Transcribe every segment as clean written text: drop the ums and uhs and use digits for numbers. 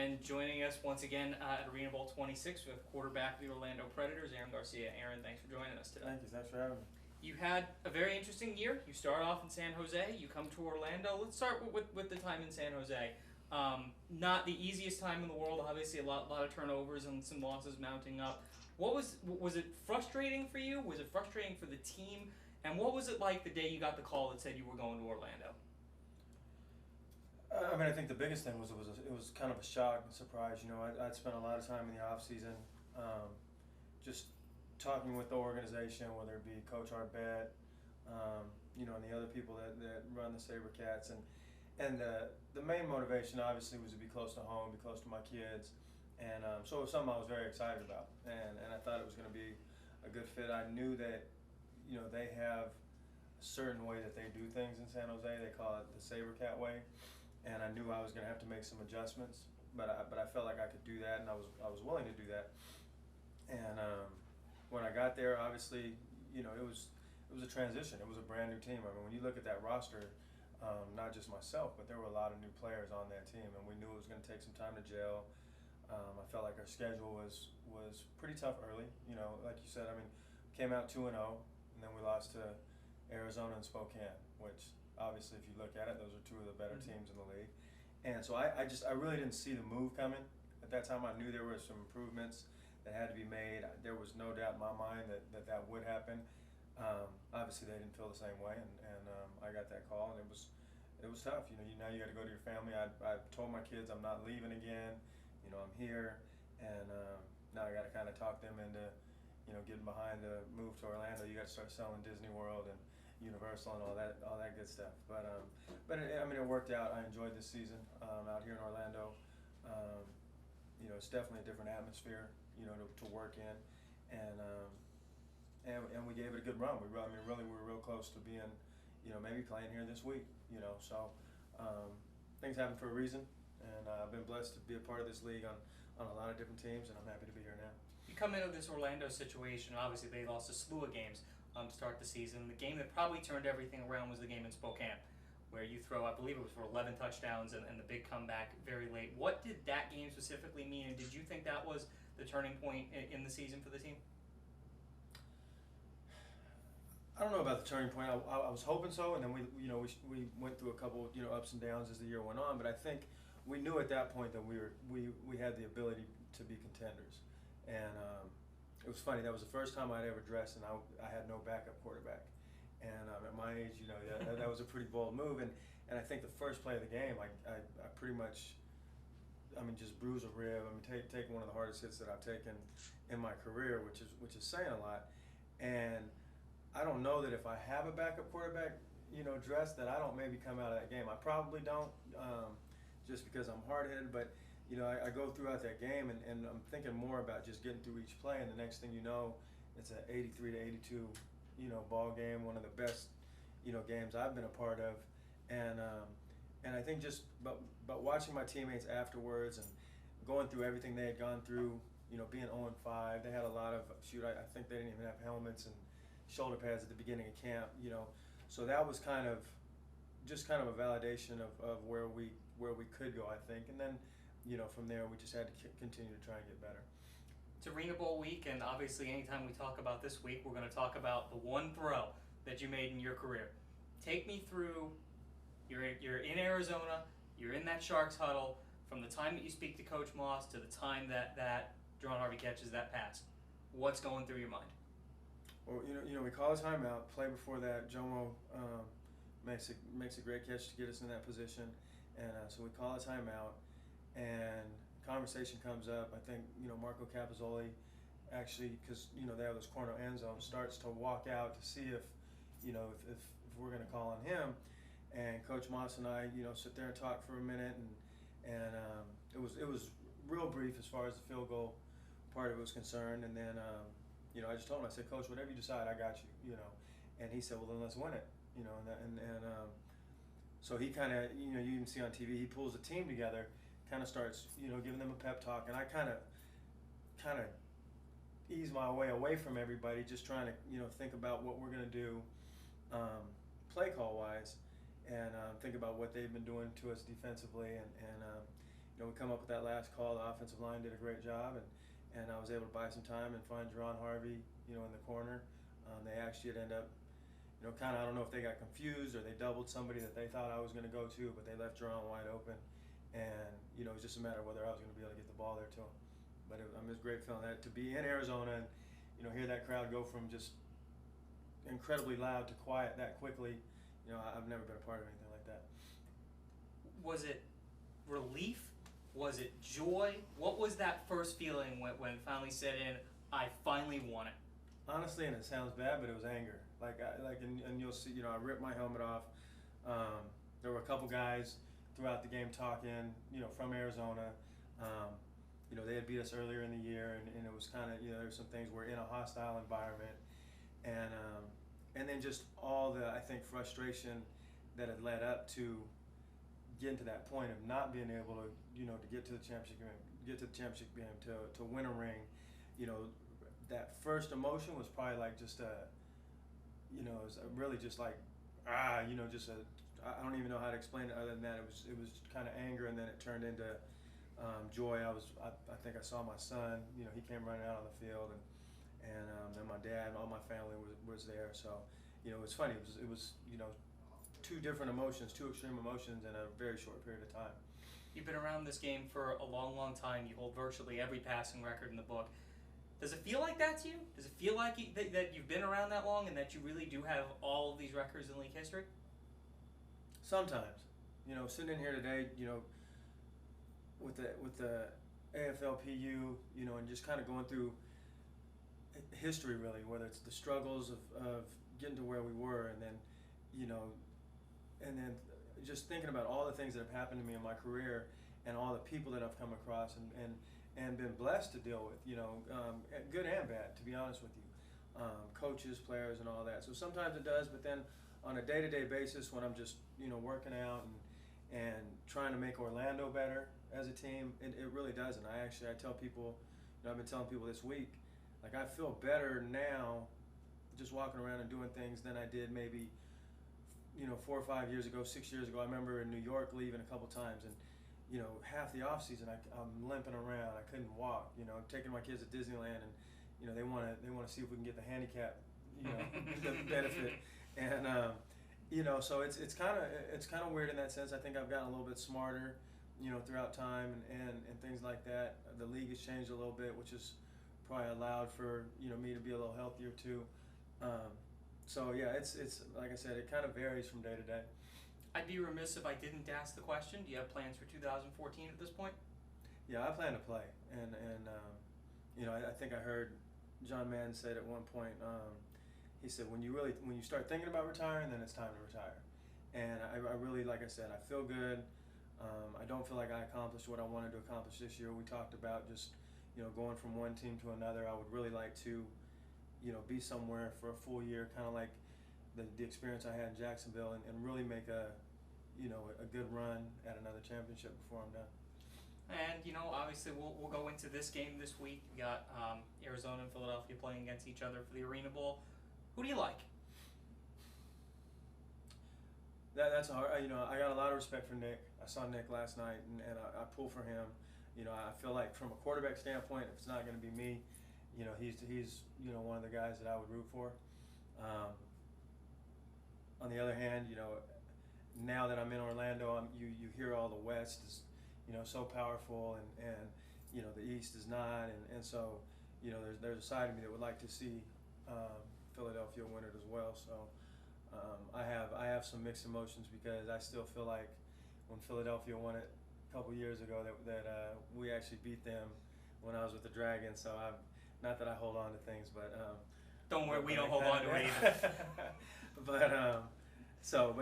And joining us once again at ArenaBowl 26 with quarterback of the Orlando Predators, Aaron Garcia. Aaron, thanks for joining us today. Thank you. Thanks for having me. You had a very interesting year. You start off in San Jose. You come to Orlando. Let's start with the time in San Jose. Not the easiest time in the world. Obviously, a lot of turnovers and some losses mounting up. Was it frustrating for you? Was it frustrating for the team? And what was it like the day you got the call that said you were going to Orlando? I think the biggest thing was it was kind of a shock and surprise. I'd spent a lot of time in the off season, just talking with the organization, whether it be Coach Arbet, and the other people that run the SaberCats, and the main motivation obviously was to be close to home, be close to my kids, and so it was something I was very excited about, and I thought it was going to be a good fit. I knew that they have a certain way that they do things in San Jose. They call it the SaberCat way. And I knew I was going to have to make some adjustments, but I felt like I could do that, and I was willing to do that. And when I got there, obviously, it was a transition. It was a brand new team. I mean, when you look at that roster, not just myself, but there were a lot of new players on that team, and we knew it was going to take some time to gel. I felt like our schedule was pretty tough early. Like you said, came out 2-0, and then we lost to Arizona and Spokane, which, obviously, if you look at it, those are two of the better teams in the league. And so I really didn't see the move coming. At that time, I knew there were some improvements that had to be made. There was no doubt in my mind that would happen. Obviously, they didn't feel the same way, and I got that call, and it was tough. Now you got to go to your family. I told my kids I'm not leaving again. I'm here, and now I got to kind of talk them into getting behind the move to Orlando. You got to start selling Disney World and Universal and all that good stuff. But it worked out. I enjoyed this season out here in Orlando. It's definitely a different atmosphere, to work in, and we gave it a good run. We were real close to being, maybe playing here this week. So things happen for a reason, and I've been blessed to be a part of this league on a lot of different teams, and I'm happy to be here now. You come into this Orlando situation. Obviously, they lost a slew of games to start the season. The game that probably turned everything around was the game in Spokane, where you throw, I believe it was for 11 touchdowns and the big comeback very late. What did that game specifically mean, and did you think that was the turning point in the season for the team? I don't know about the turning point. I was hoping so, and then we went through a couple ups and downs as the year went on. But I think we knew at that point that we had the ability to be contenders, and it was funny. That was the first time I'd ever dressed, and I had no backup quarterback. And at my age, that was a pretty bold move. And I think the first play of the game, I pretty much, just bruised a rib. Taking one of the hardest hits that I've taken in my career, which is saying a lot. And I don't know that if I have a backup quarterback, dressed, that I don't maybe come out of that game. I probably don't, just because I'm hard-headed, but I go throughout that game, and I'm thinking more about just getting through each play, and the next thing you know, it's an 83-82, ball game, one of the best, games I've been a part of, and I think just but watching my teammates afterwards and going through everything they had gone through, being 0-5, they had a lot of I think they didn't even have helmets and shoulder pads at the beginning of camp, so that was kind of a validation of where we could go, I think, and then. From there, we just had to continue to try and get better. It's ArenaBowl week, and obviously anytime we talk about this week, we're going to talk about the one throw that you made in your career. Take me through, you're in Arizona, you're in that Sharks huddle, from the time that you speak to Coach Moss to the time that Jerron Harvey catches that pass. What's going through your mind? Well, we call a timeout. Play before that, Jomo makes a great catch to get us in that position, and so we call a timeout. And conversation comes up. I think Marco Capozzoli actually, because they have those corner end zones, starts to walk out to see if we're going to call on him. And Coach Moss and I sit there and talk for a minute, and it was real brief as far as the field goal part of it was concerned. And then I just told him, I said, Coach, whatever you decide, I got you. And he said, well, then let's win it. So he kind of you can see on TV, he pulls the team together. Kind of starts, giving them a pep talk, and I kind of ease my way away from everybody, just trying to, think about what we're going to do, play call wise, and think about what they've been doing to us defensively, and we come up with that last call. The offensive line did a great job, and I was able to buy some time and find Jerron Harvey, in the corner. They actually had ended up, kind of, I don't know if they got confused or they doubled somebody that they thought I was going to go to, but they left Jerron wide open, and it was just a matter of whether I was going to be able to get the ball there to him. But I'm just great feeling that to be in Arizona and hear that crowd go from just incredibly loud to quiet that quickly. I've never been a part of anything like that. Was it relief? Was it joy? What was that first feeling when it finally set in, I finally won it? Honestly, and it sounds bad, but it was anger. And you'll see, I ripped my helmet off. There were a couple guys throughout the game talking, from Arizona. They had beat us earlier in the year, and it was kind of, there were some things, we're in a hostile environment. And then just all the, I think, frustration that had led up to getting to that point of not being able to, to get to the championship game, to win a ring. That first emotion was probably like just it was really just like, I don't even know how to explain it other than that. It was kind of anger, and then it turned into joy. I think I saw my son, he came running out on the field, and then my dad and all my family was there. So, it was funny. It was two different emotions, two extreme emotions in a very short period of time. You've been around this game for a long, long time. You hold virtually every passing record in the book. Does it feel like that to you? Does it feel like that you've been around that long and that you really do have all of these records in league history? Sometimes, sitting in here today, with the AFLPU, and just kind of going through history, really, whether it's the struggles of getting to where we were, and then just thinking about all the things that have happened to me in my career and all the people that I've come across and been blessed to deal with, good and bad, to be honest with you, coaches, players, and all that. So sometimes it does, but then on a day-to-day basis, when I'm just working out and trying to make Orlando better as a team, it really doesn't. I tell people, I've been telling people this week, like, I feel better now just walking around and doing things than I did maybe 4 or 5 years ago, 6 years ago. I remember in New York leaving a couple times, and half the off season I'm limping around. I couldn't walk. Taking my kids to Disneyland, and they want to see if we can get the handicap the benefit, and so it's kind of weird in that sense. I think I've gotten a little bit smarter throughout time and things like that. The league has changed a little bit, which has probably allowed for me to be a little healthier too. So yeah, it's like I said, it kind of varies from day to day. I'd be remiss if I didn't ask the question. Do you have plans for 2014 at this point? Yeah, I plan to play, and I think I heard John Madden said at one point. He said when you start thinking about retiring, then it's time to retire. And I really, like I said, I feel good. I don't feel like I accomplished what I wanted to accomplish this year. We talked about just going from one team to another. I would really like to be somewhere for a full year, kind of like the experience I had in Jacksonville, and really make a good run at another championship before I'm done. And obviously we'll go into this game this week. We got Arizona and Philadelphia playing against each other for the ArenaBowl. Who do you like? That's hard. I got a lot of respect for Nick. I saw Nick last night, and I pull for him. I feel like from a quarterback standpoint, if it's not going to be me, he's one of the guys that I would root for. On the other hand, now that I'm in Orlando, you hear all the West is so powerful, and the East is not, and so there's a side of me that would like to see Philadelphia win it as well. So I have some mixed emotions, because I still feel like when Philadelphia won it a couple years ago that we actually beat them when I was with the Dragons. So not that I hold on to things, but don't worry, we don't hold on to it either. But so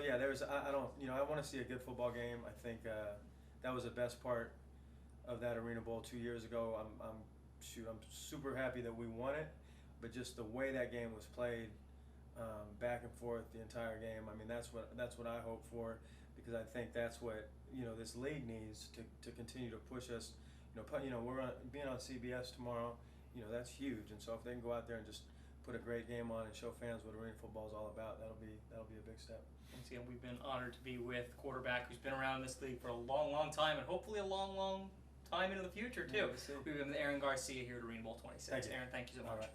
yeah, I want to see a good football game. I think that was the best part of that ArenaBowl 2 years ago. I'm super happy that we won it, but just the way that game was played, back and forth the entire game. I mean, that's what I hope for, because I think that's what this league needs to continue to push us. We're being on CBS tomorrow. That's huge, and so if they can go out there and just put a great game on and show fans what arena football is all about. That'll be a big step. Once again, we've been honored to be with quarterback who's been around this league for a long, long time, and hopefully a long, long time into the future too. Yeah, we'll see. We've been with Aaron Garcia here at ArenaBowl 26. Thank you. Aaron, thank you so All much. right.